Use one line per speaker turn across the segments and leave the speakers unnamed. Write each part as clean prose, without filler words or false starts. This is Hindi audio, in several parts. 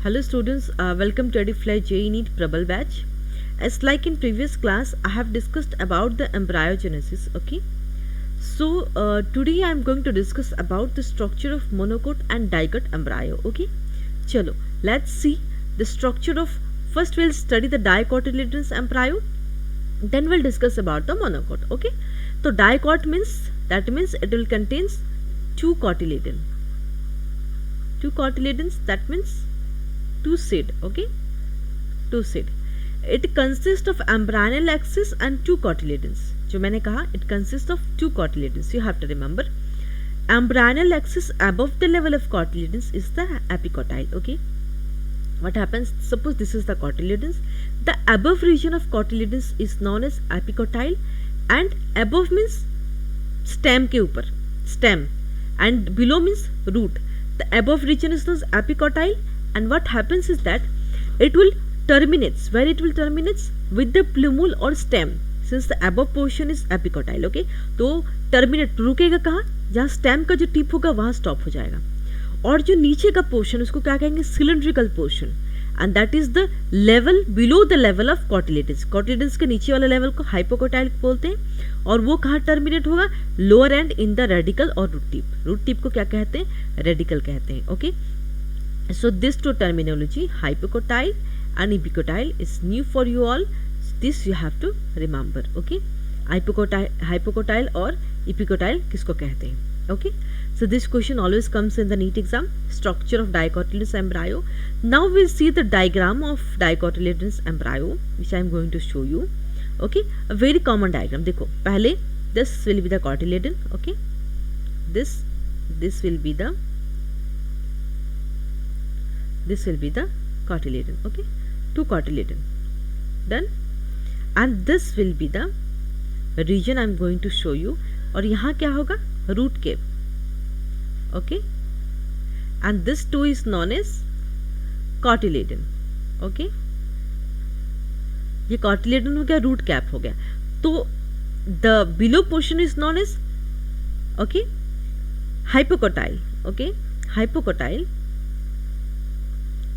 Hello students, welcome to EduFly JEE NEET Prabal batch. As like in previous class, I have discussed about the embryogenesis. Okay. So today I am going to discuss about the structure of monocot and dicot embryo. Okay. Chalo, let's see the structure of. First we'll study the dicotyledonous embryo. Then we'll discuss about the monocot. Okay. So dicot means it will contains two cotyledon. Two cotyledons, that means two seed. Okay, two seed. It consists of embryonal axis and two cotyledons. जो मैंने कहा, it consists of two cotyledons. You have to remember, embryonal axis above the level of cotyledons is the epicotyle. Okay, what happens? Suppose this is the cotyledons. The above region of cotyledons is known as epicotyle, and above means stem के ऊपर, stem, and below means root. The above region is known as epicotyle, and what happens is that it will terminates, where it will terminates with the plumule or stem, since the above portion is epicotyle. Okay, तो terminate रुकेगा कहाँ? जहाँ stem का जो टिप होगा वहाँ stop हो जाएगा, और जो नीचे का पोर्शन उसको क्या कहेंगे? Cylindrical portion, and that is the level below the level of cotyledons. Cotyledons के नीचे वाले लेवल को हाइपोकोटाइल बोलते हैं, और वो कहाँ टर्मिनेट होगा? Lower end in the radicle और रूट टिप. रूट टिप को क्या कहते हैं? रेडिकल कहते हैं. Okay, so this two terminology hypocotyl and epicotyl is new for you all. This you have to remember. Okay, hypocotyl और इपिकोटाइल किसको कहते हैं? Okay, so this question always comes in the NEET exam. Structure of dicotyledonous embryo. Now we'll see the diagram of dicotyledonous embryo, which I am going to show you. Okay, a very common diagram. देखो, पहले this will be the cotyledon. Okay, this will be the cotyledon. Okay, two cotyledon. Done. And this will be the region I am going to show you. और यहाँ क्या होगा? Root cap. Okay, and this too is known as cotyledon. Okay, ये कॉटिलेडन हो गया, रूट कैप हो गया. तो the below portion is known as okay hypocotyl. Okay, hypocotyl,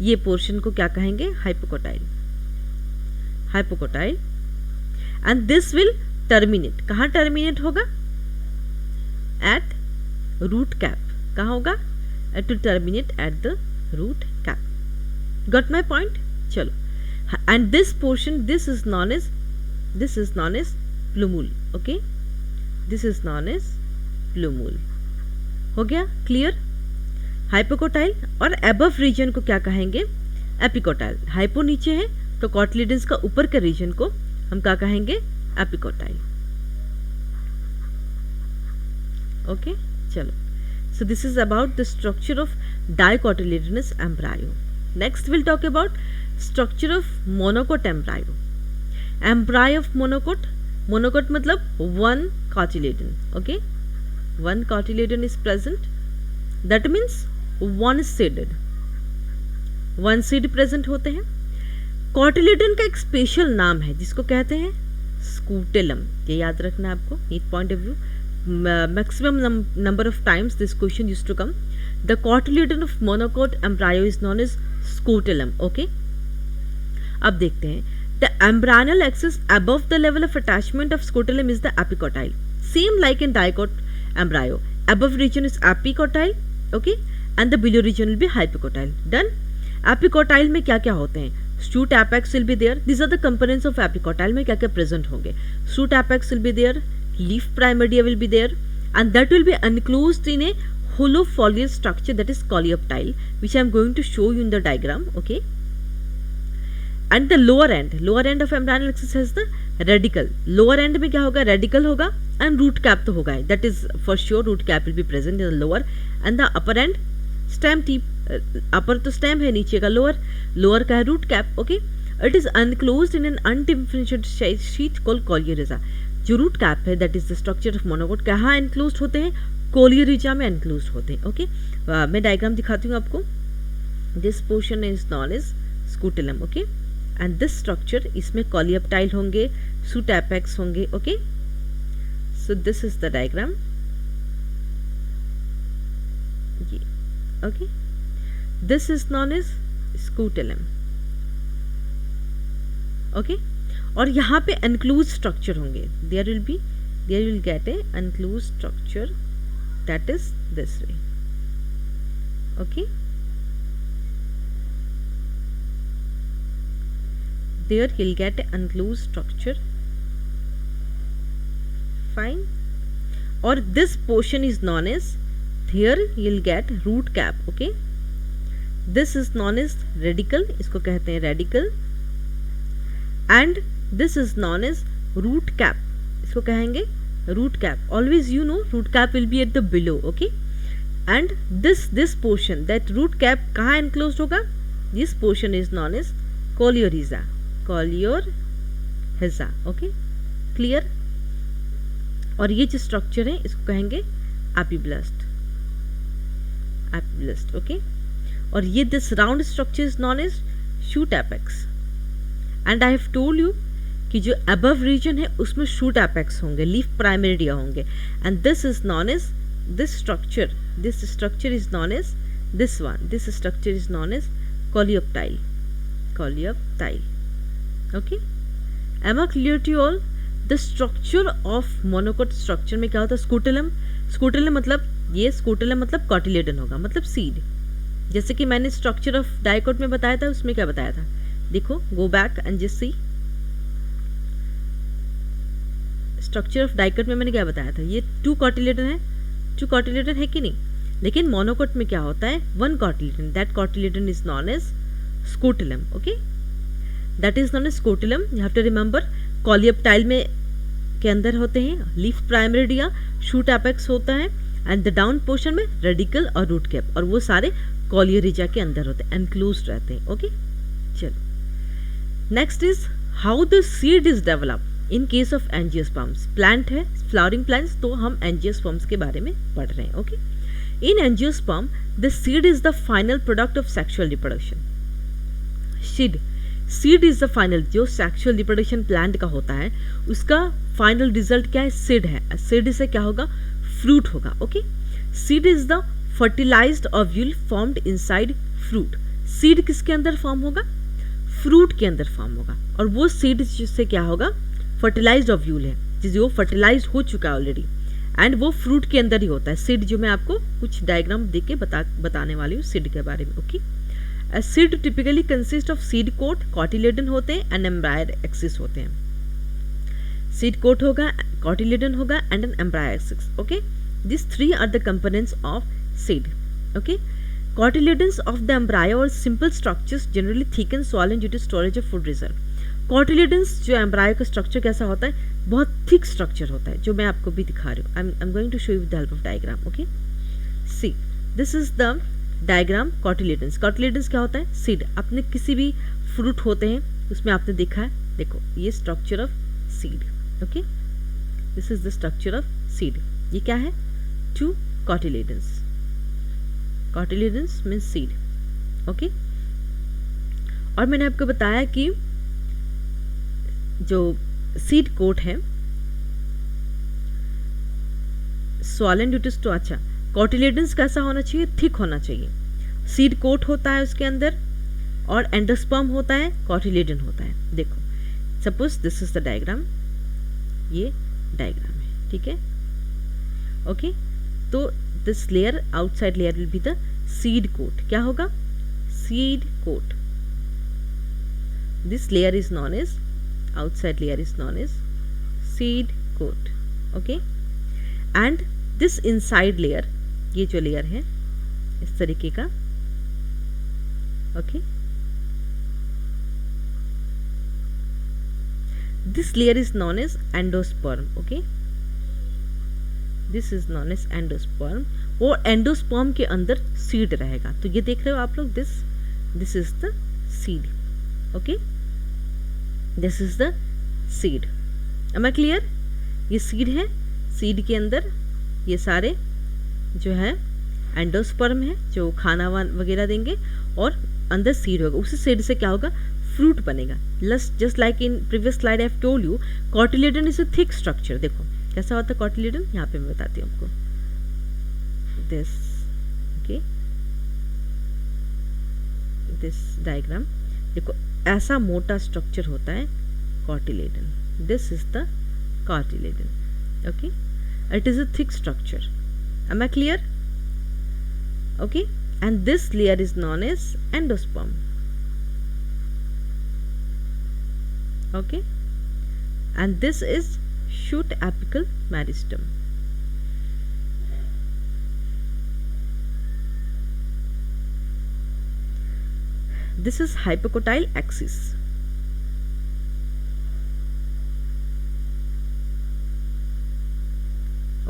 ये पोर्शन को क्या कहेंगे? Hypocotyl. Hypocotyl, and this will terminate. कहाँ टर्मिनेट होगा? At root cap. कहाँ होगा? It will terminate at the root cap. Got my point? चलो, and this portion this is known as plumule. Okay, this is known as plumule. हो गया क्लियर? हाइपोकोटाइल, और अबव रीजन को क्या कहेंगे? एपिकोटाइल. हाइपो नीचे है तो कॉटिलेडन्स का ऊपर के रीजन को हम क्या कहेंगे? Epicotyl. Okay, chalo. So this is about the structure of dicotyledonous embryo. Next we'll talk about structure of monocot embryo. Embryo of monocot. Monocot मतलब one cotyledon. Okay, one cotyledon is present. That means one seeded. One seed present होते हैं. Cotyledon का एक स्पेशल नाम है जिसको कहते हैं स्कूटेलम. ये याद रखना आपको, NEET point of view. Maximum number of times this question used to come. The cotyledon of monocot embryo is known as scutellum. Okay, अब देखते हैं. The embryonal axis above the level of attachment of scutellum is the epicotyle. Same like in dicot embryo. Above region is epicotyle. Okay, and the below region will be hypocotyle. Done. Epicotyle में क्या क्या होते हैं? Shoot apex will be there. These are the components of epicotyle में क्या क्या present होंगे? Shoot apex will be there. Leaf primaria will be there, and that will be enclosed in a hollow foliar structure that is coleoptile, which I am going to show you in the diagram. Okay, and the lower end of embryonal axis has the radicle. Lower end में क्या होगा? radicle होगा, and root cap तो होगा, that is for sure. root cap will be present in the lower, and the upper end stem tip. upper तो stem है, नीचे का lower का है root cap. Okay, it is enclosed in an undifferentiated sheath called coleorhiza. जो रूट कैप है, that is the structure of monocot, कहाँ एनक्लोज होते हैं? कोलियोरिजा में एनक्लोज होते हैं. ओके, मैं डायग्राम दिखाती हूँ आपको. This portion is known as scutellum. Okay, and this structure, इसमें कोलियोप्टाइल होंगे, सूट एपेक्स होंगे. Okay, so this is the diagram. Okay, this is known as scutellum, okay. और यहाँ पे एनक्लोज स्ट्रक्चर होंगे, there will get a enclose structure that is this way, okay. there you'll get an enclosed structure, fine. Or this portion is known as, here you'll get root cap, okay. This is known as radicle, इसको कहते हैं radicle, and this is known as root cap, इसको कहेंगे root cap. Always you know root cap will be at the below, okay. And this portion, that root cap कहाँ enclosed होगा? This portion is known as coleorhiza, okay, clear. और ये जो स्ट्रक्चर है इसको कहेंगे एपिब्लास्ट, ओके। और ये this round structure is known as shoot apex, and I have told you कि जो अबव रीजन है उसमें शूट एपेक्स होंगे, लीफ प्राइमरिडिया होंगे, and this is known as this structure is known as this structure is known as coleoptile, okay. Am I clear to you all? The structure of monocot structure में क्या होता है? स्कूटेलम मतलब ये स्कूटेलम मतलब कॉटिलेडन होगा, मतलब सीड। जैसे कि मैंने स्ट्रक्चर ऑफ डाइकोट में बताया था, उसमें क्या बताया था? देखो, go back and just see. Structure of dicot में मैंने क्या बताया था? ये टू कॉटिलेडन है कि नहीं? लेकिन मोनोकोट में क्या होता है? One cotyledon, that cotyledon is known as scutellum, okay. That is known as scutellum. You have to remember, coleoptile में के अंदर होते हैं लीफ प्राइमरिडिया, शूट एपेक्स होता है, एंड द डाउन पोर्शन में रेडिकल और रूट कैप, और वो सारे कोलियोरिजा के अंदर होते हैं, एनक्लोज्ड रहते हैं, ओके। चलो, next is how the seed is develop in case of angiosperms. Plant है, फ्लावरिंग प्लांट्स, तो हम एंजियोस्पर्म्स के बारे में पढ़ रहे हैं, okay. In angiosperm the seed is the final product of sexual reproduction. Seed is the final, जो सेक्सुअल रिप्रोडक्शन प्लांट का होता है उसका फाइनल रिजल्ट क्या है? सीड है। सीड से क्या होगा? फ्रूट होगा, okay. Seed is the fertilised ovule formed inside fruit. Seed किसके अंदर फॉर्म होगा? फ्रूट के अंदर फॉर्म होगा, और वो सीड से क्या होगा? फर्टिलाइज्ड ओव्यूल है, जो फर्टिलाइज्ड हो चुका है ऑलरेडी, एंड वो फ्रूट के अंदर ही होता है। सीड जो मैं आपको कुछ डायग्राम देख के बताने वाली हूँ सीड के बारे में, okay. A seed typically consists of seed coat, cotyledon होते हैं, and embryo axis होते हैं। Seed coat होगा, cotyledon होगा, and an embryo axis, okay? These three are the components of seed, okay? Cotyledons of the embryo are simple structures generally thick and swollen due to storage of food reserve. Cotyledons जो embryo का structure कैसा होता है? बहुत thick structure होता है, जो मैं आपको भी दिखा रही हूँ। I'm going to show you with the help of diagram, okay? See, this is the diagram cotyledons. Cotyledons क्या होता है? सीड। आपने किसी भी फ्रूट होते हैं उसमें आपने देखा है, देखो ये structure of seed, okay. This is the structure of seed. ये क्या है? Two cotyledons. Cotyledons means seed, okay. और मैंने आपको बताया कि जो सीड कोट है स्वॉलन ड्यू टू, अच्छा, कॉटिलेडन्स कैसा होना चाहिए? थिक होना चाहिए। सीड कोट होता है उसके अंदर, और एंडोस्पर्म होता है, कॉटिलेडन होता है। देखो, suppose this is the diagram, ये डायग्राम है, ठीक है, ओके। तो this layer, outside layer will be the seed coat. क्या होगा? Seed coat. This layer is known as, outside layer is known as seed coat, okay. And this inside layer, ये जो लेयर है इस तरीके का, okay, this layer is known as endosperm, okay. This is known as endosperm, और एंडोस्पर्म के अंदर सीड रहेगा। तो ये देख रहे हो आप लोग, this is the seed, okay, this is the seed. Am I clear? ये सीड है, सीड के अंदर ये सारे जो है एंडोस्पर्म है, जो खाना वगैरह देंगे, और अंदर सीड होगा। उसी सीड से क्या होगा? फ्रूट बनेगा। Just like in previous slide I have told you, cotyledon is a thick structure. देखो कैसा होता है कॉटिलेडन, यहाँ पे मैं बताती हूँ आपको। दिस, ओके, दिस डायग्राम, देखो ऐसा मोटा स्ट्रक्चर होता है cotyledon. This is the cotyledon. Okay, it is a thick structure. Am I clear? Okay, and this layer is known as endosperm. Okay, and this is shoot apical meristem. This is hypocotyle axis.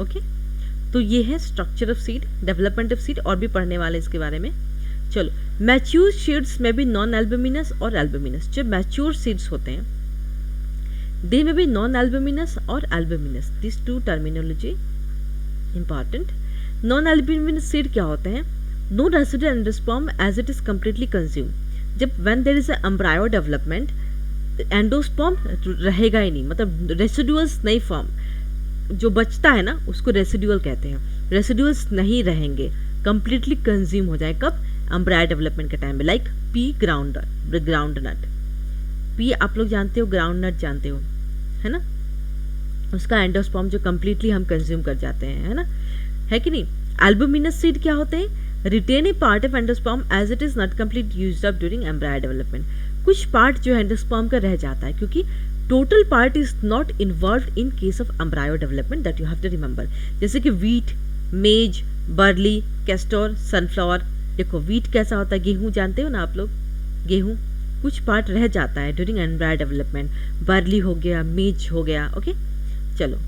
Okay, तो ये है structure of seed, development of seed, और भी पढ़ने वाले इसके बारे में. चलो, मैच्योर सीड्स में भी नॉन एल्बुमिनस और एल्बुमिनस. जो मैच्योर सीड्स होते हैं दे में भी नॉन एल्बुमिनस और albuminous, this two terminology important. Non albuminous seed क्या होते हैं? No residual endosperm as it is completely consume. जब when there is embryo development endosperm रहेगा ही नहीं, मतलब रेसिडुअल्स नहीं फॉर्म, जो बचता है ना उसको रेसिडुअल कहते हैं. रेसिडुअल्स नहीं रहेंगे, कंप्लीटली कंज्यूम हो जाए. कब? एम्ब्रायो डेवलपमेंट के टाइम में. Like pea groundnut. Pea आप लोग जानते हो, ग्राउंड नट जानते हो, है ना, उसका एंडोस्पर्म जो कंप्लीटली हम कंज्यूम कर जाते हैं, है ना, है कि नहीं. एल्बुमिनस सीड क्या होते हैं? Retain a part of endosperm as it is not complete used up during embryo development. कुछ पार्ट जो एंडोस्पर्म का रह जाता है, क्योंकि total part is not involve in case of embryo development, that you have to remember. जैसे कि wheat, maize, barley, castor, sunflower. देखो वीट कैसा होता है, गेहूं जानते हो ना आप लोग, गेहूं कुछ पार्ट रह जाता है ड्यूरिंग एम्ब्रायो डेवलपमेंट. बर्ली हो गया, मेज हो गया. ओके, चलो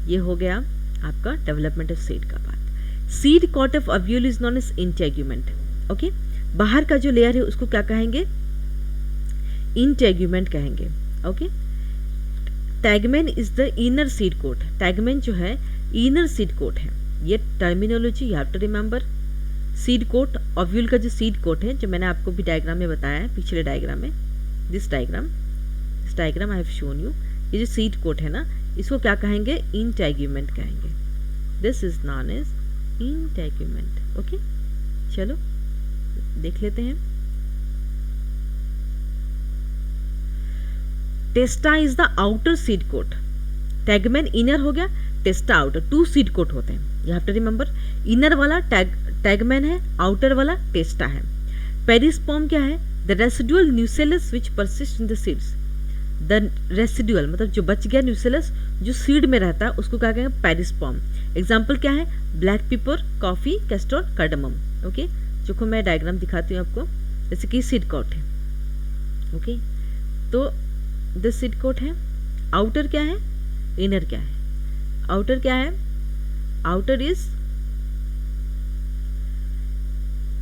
ये हो गया आपका डेवलपमेंट ऑफ सीड का part. Seed coat of ovule is known as integument. Okay, बाहर का जो लेयर है उसको क्या कहेंगे? इंटेग्यूमेंट कहेंगे. Okay, tegmen is the inner seed coat. Tegmen जो है इनर सीड कोट है. ये terminology you have to remember. Seed coat, ovule का जो सीड कोट है, जो मैंने आपको भी डायग्राम में बताया है, पिछले डायग्राम में, this diagram I have shown you. ये जो सीड कोट है ना, इसको क्या कहेंगे? इंटेग्यूमेंट कहेंगे. This is known as integument. Okay, चलो देख लेते हैं. Testa is the outer seed coat. Tegmen inner हो गया, टेस्टा आउटर. 2 सीड कोट होते हैं, you have to remember. Inner वाला टैगमेन है, आउटर वाला टेस्टा है. पेरिस्पर्म क्या है? The residual nucellus which persist in the seeds. The residual मतलब जो बच गया न्यूसेलस जो सीड में रहता है उसको क्या कहेंगे? पेरिस्पर्म. एग्जाम्पल क्या है? Black pepper, coffee, castor, cardamom. Okay, जो मैं डायग्राम दिखाती हूँ आपको, जैसे कि सीड कोट है. ओके, तो दिस सीड कोट है. आउटर क्या है, इनर क्या है? आउटर क्या है? Outer is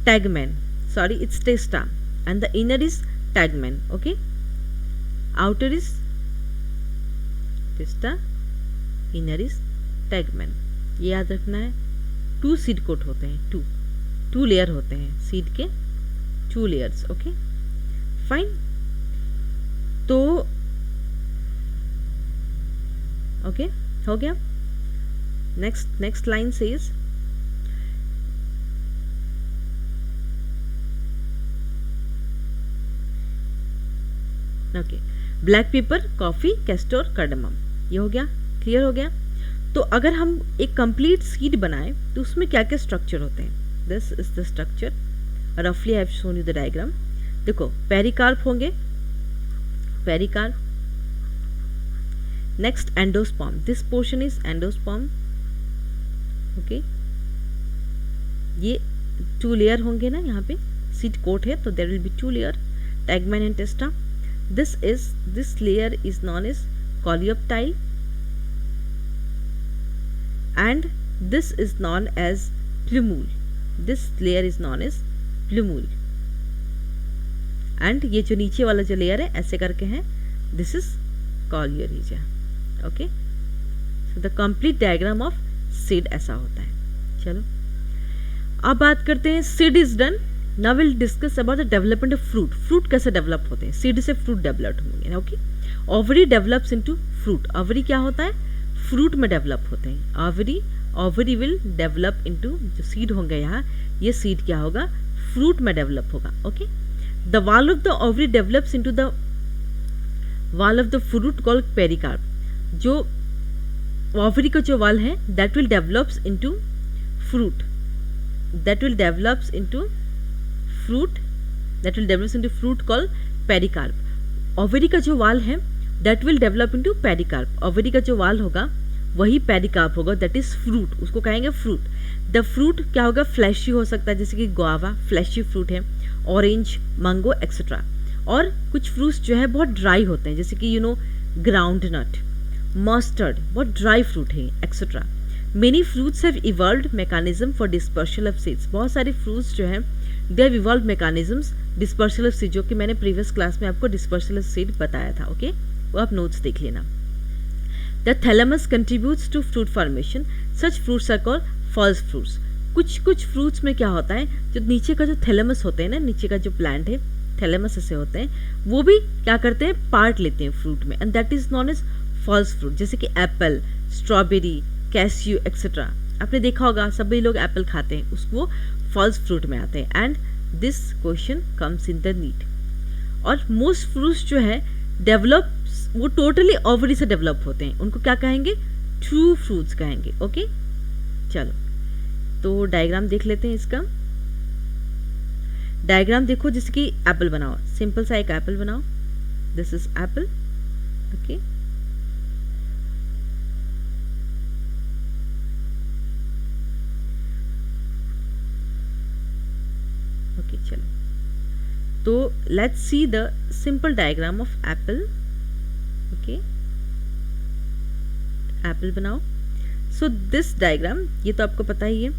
tegmen, sorry it's testa, and the inner is tegmen. Okay, outer is testa, inner is tegmen. ये याद रखना है. 2 सीड कोट होते हैं, 2 लेयर होते हैं सीड के, 2 लेयर्स. Okay fine. तो ओके हो गया. Next line says okay, black pepper, coffee, castor, cardamom. ये हो गया, क्लियर हो गया. तो अगर हम एक कंप्लीट सीड बनाएं तो उसमें क्या क्या स्ट्रक्चर होते हैं? दिस इज द स्ट्रक्चर, रफली I have shown you the diagram. देखो पेरिकार्प होंगे, pericarp. Next endosperm, this portion is endosperm. Okay, ये 2 लेयर होंगे ना, यहाँ पे सीड कोट है तो there will be 2 layer, tegmen and testa. this layer is known as coleoptile and this is known as plumule. This layer is known as plumule and ये जो नीचे वाला जो लेयर है ऐसे करके है, this is coleoregia. Okay, so the complete diagram of seed ऐसा होता है. चलो अब बात करते हैं seed is done. Now we'll discuss about the development of fruit. Fruit कैसे डेवलप होते हैं? सीड से फ्रूट डेवलप होंगे. Okay, ovary develops into fruit. Ovary क्या होता है? फ्रूट में डेवलप होते हैं. ओवरी विल डेवलप इनटू, जो सीड होंगे यहाँ, ये सीड क्या होगा? फ्रूट में डेवलप होगा. Okay, the wall of the ovary develops into the wall of the fruit called pericarp. जो ओवरी का जो वाल है that will develops into fruit, that will develops into fruit called pericarp. Ovary का जो वाल है that will develop into pericarp. Ovary का जो वाल होगा वही पेरिकार्प होगा, दैट इज फ्रूट, उसको कहेंगे फ्रूट. द फ्रूट क्या होगा, फ्लैशी हो सकता है, जैसे कि गुआवा फ्लैशी फ्रूट है, ऑरेंज, मैंगो एक्सेट्रा. और कुछ फ्रूट्स जो है बहुत ड्राई होते हैं, जैसे कि ग्राउंड नट, मस्टर्ड, बहुत ड्राई फ्रूट है etcetera. Many fruits have evolved mechanism for dispersal of seeds. बहुत सारे फ्रूट्स जो हैं they have evolved mechanisms dispersal of seed, जो कि मैंने प्रीवियस क्लास में आपको डिस्पर्सल ऑफ सीड बताया था. ओके, वो आप नोट्स देख लेना. The thalamus contributes to fruit formation. Such fruits are called false fruits. कुछ फ्रूट्स में क्या होता है, जो नीचे का जो थैलेमस होते हैं ना, नीचे का जो प्लांट है थैलेमस ऐसे होते हैं, वो भी क्या करते हैं, पार्ट लेते हैं फ्रूट में, and that is known as false fruit. जैसे कि एप्पल, स्ट्रॉबेरी, कैस्यू एक्सेट्रा. आपने देखा होगा सभी लोग एप्पल खाते हैं, उसको फॉल्स फ्रूट में आते हैं. And this question comes in the NEET. और मोस्ट फ्रूट्स जो है डेवलप, वो टोटली ओवरी से डेवलप होते हैं, उनको क्या कहेंगे, ट्रू फ्रूट्स कहेंगे. ओके, चलो तो डायग्राम देख लेते हैं. इसका डायग्राम देखो, जैसे कि एप्पल बनाओ, सिंपल सा एक एप्पल बनाओ. This is apple. Okay, okay चलो, तो let's see the simple diagram of apple. Okay, apple बनाओ. सो दिस डायग्राम, ये तो आपको पता ही है.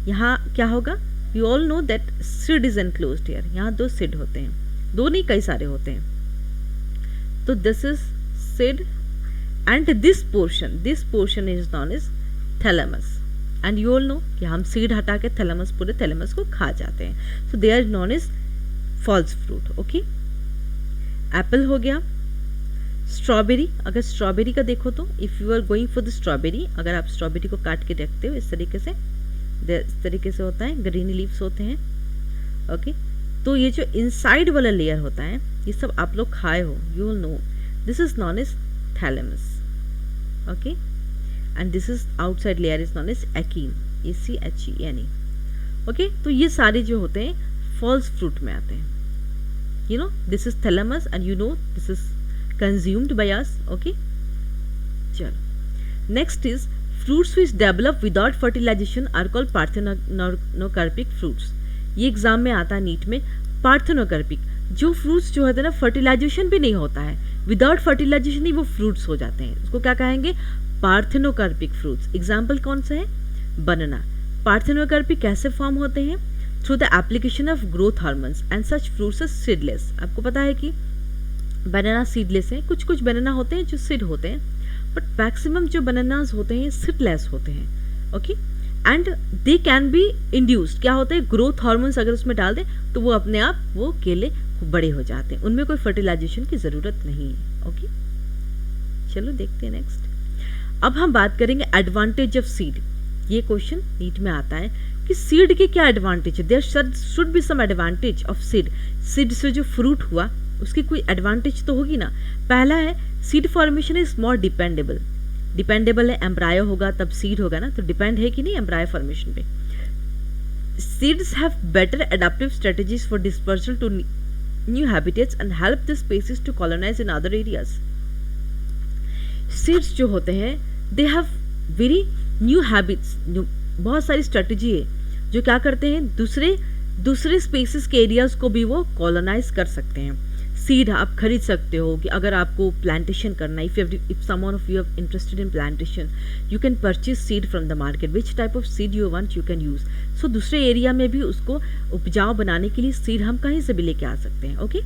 यहाँ क्या होगा, you all know that seed is enclosed here. यहाँ 2 सीड होते हैं, 2 नहीं कई सारे होते हैं. तो this is seed and this portion is known as thalamus. And you all know कि हम सीड हटा के थैलेमस, पूरे थैलेमस को खा जाते हैं. So they are known as false fruit. Okay, apple हो गया. स्ट्रॉबेरी, अगर स्ट्रॉबेरी का देखो तो if you are going for the strawberry, अगर आप स्ट्रॉबेरी को काट के रखते हो इस तरीके से होता है, ग्रीन लीव्स होते हैं. ओके, तो ये जो इनसाइड वाला लेयर होता है, ये सब आप लोग खाए हो, you will know, this is known as thalamus. Okay, and this is outside layer is known as achene, ACHENE. Okay, तो ये सारे जो होते हैं फॉल्स फ्रूट में आते हैं. You know this is thalamus and you know this is consumed by us. Okay, चलो next is fruits which develop without fertilization are called parthenocarpic fruits. ये एग्जाम में आता है नीट में. पार्थेनोकार्पिक, जो फ्रूट्स जो होते हैं ना, फर्टिलाइजेशन भी नहीं होता है, विदाउट फर्टिलाइजेशन ही वो फ्रूट्स हो जाते हैं, उसको क्या कहेंगे, पार्थेनोकार्पिक फ्रूट्स. एग्जाम्पल कौन सा है, बनाना. पार्थेनोकार्पिक कैसे फॉर्म होते हैं, through the application of growth hormones and such fruits are seedless. आपको पता है कि बनाना सीडलेस हैं, कुछ बनाना होते हैं जो सीड होते हैं, बट मैक्सिमम जो बनानास होते हैं सीडलेस होते हैं. Okay, and they can be induced, क्या होते हैं, ग्रोथ हार्मोन्स अगर उसमें डाल दें तो वो अपने आप वो केले बड़े हो जाते हैं, उनमें कोई फर्टिलाइजेशन की ज़रूरत नहीं है. ओके, चलो देखते हैं नेक्स्ट. अब हम बात करेंगे एडवांटेज ऑफ सीड. ये क्वेश्चन नीट में आता है कि सीड के क्या एडवांटेज है. There should be some advantage of seed. Seed से जो फ्रूट हुआ उसकी कोई एडवांटेज तो होगी ना. पहला है seed formation is more dependable है. एम्ब्रायो होगा तब सीड होगा ना, तो डिपेंड है कि नहीं एम्ब्रायो फॉर्मेशन पे. Seeds have better adaptive strategies for dispersal to new habitats and help the species to colonize in other areas. Seeds जो होते हैं they have very new habits, बहुत सारी स्ट्रेटजी है जो क्या करते हैं, दूसरे स्पेसिस के एरियाज को भी वो कॉलोनाइज कर सकते हैं. सीड आप खरीद सकते हो कि अगर आपको प्लांटेशन करना है, if someone of you are interested in plantation, you can purchase seed from the market. Which type of seed you want you can use. So दूसरे एरिया में भी उसको उपजाऊ बनाने के लिए सीड हम कहीं से भी लेके आ सकते हैं. Okay,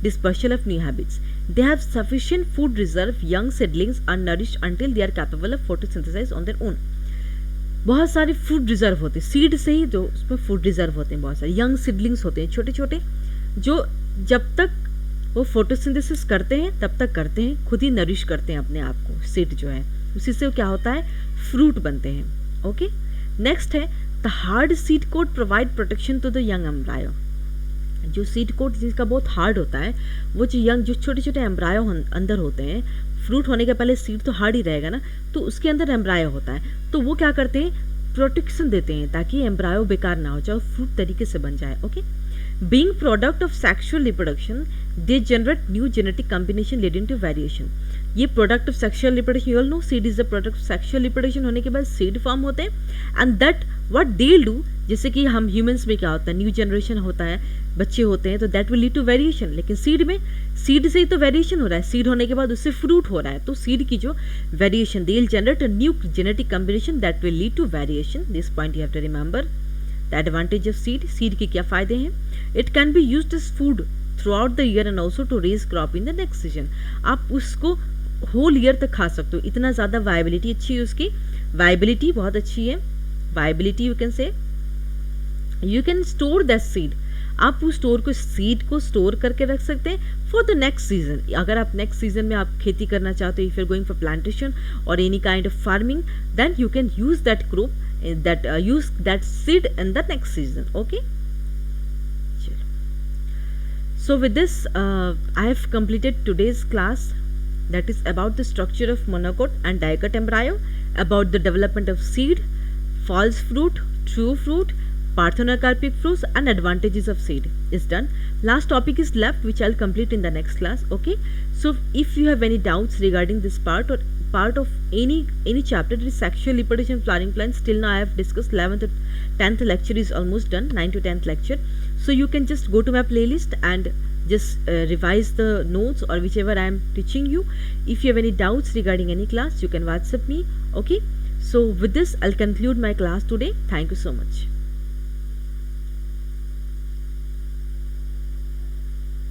dispersal of new habits. They have sufficient food reserve. Young seedlings are nourished until they are capable of photosynthesis on their own. बहुत सारे फूड रिजर्व होते हैं सीड से ही, जो उसमें फूड रिजर्व होते हैं बहुत सारे. यंग सीडलिंग्स होते हैं छोटे छोटे, जो जब तक वो फोटोसिंथेसिस करते हैं तब तक करते हैं, खुद ही नरिश करते हैं अपने आप को. सीड जो है उसी से क्या होता है, फ्रूट बनते हैं. ओके, नेक्स्ट है the hard seed coat provide protection to the young embryo. जो सीड कोट जिसका बहुत हार्ड होता है, वो जो यंग जो छोटे छोटे एम्ब्रायो अंदर होते हैं, फ्रूट होने के पहले सीड तो हार्ड ही रहेगा ना, तो उसके अंदर एम्ब्रायो होता है, तो वो क्या करते हैं, प्रोटेक्शन देते हैं ताकि एम्ब्रायो बेकार ना हो जाए, फ्रूट तरीके से बन जाए। Okay, being product of sexual reproduction they generate new genetic combination leading to variation. ये product of sexual reproduction, you all know seed is the product of sexual reproduction होने के बाद सीड फॉर्म होते हैं, and that what they do, जैसे कि हम ह्यूमंस में क्या होता है, न्यू जनरेशन होता है, बच्चे होते हैं, तो that will lead to variation. लेकिन सीड में, सीड से ही तो वेरिएशन हो रहा है, सीड होने के बाद उससे फ्रूट हो रहा है, तो सीड की जो variation, they will generate a new genetic combination that will lead to variation. This point you have to remember the advantage of seed. Seed के क्या फायदे हैं, it can be used as food throughout the year and also to raise crop in the next season. आप उसको होल ईयर तक खा सकते हो, इतना ज़्यादा वायबिलिटी अच्छी है उसकी, वायबिलिटी बहुत अच्छी है, viability you can say, you can store that seed, आप उस स्टोर को, सीड को स्टोर करके रख सकते हैं फॉर द नेक्स्ट सीजन। अगर आप नेक्स्ट सीजन में आप खेती करना चाहते हो, if you are going for plantation और any kind of farming, then you can use that crop, that use that seed in the next season. Okay, so with this I have completed today's class, that is about the structure of monocot and dicot embryo, about the development of seed, false fruit, true fruit, parthenocarpic fruits, and advantages of seed is done. Last topic is left, which I'll complete in the next class. Okay, so if you have any doubts regarding this part or part of any chapter, it is sexual reproduction flowering plants, till now I have discussed 11th to 10th lecture is almost done, 9th to 10th lecture, so you can just go to my playlist and just revise the notes or whichever I am teaching you. If you have any doubts regarding any class, you can WhatsApp me. Okay, so with this I'll conclude my class today. Thank you so much.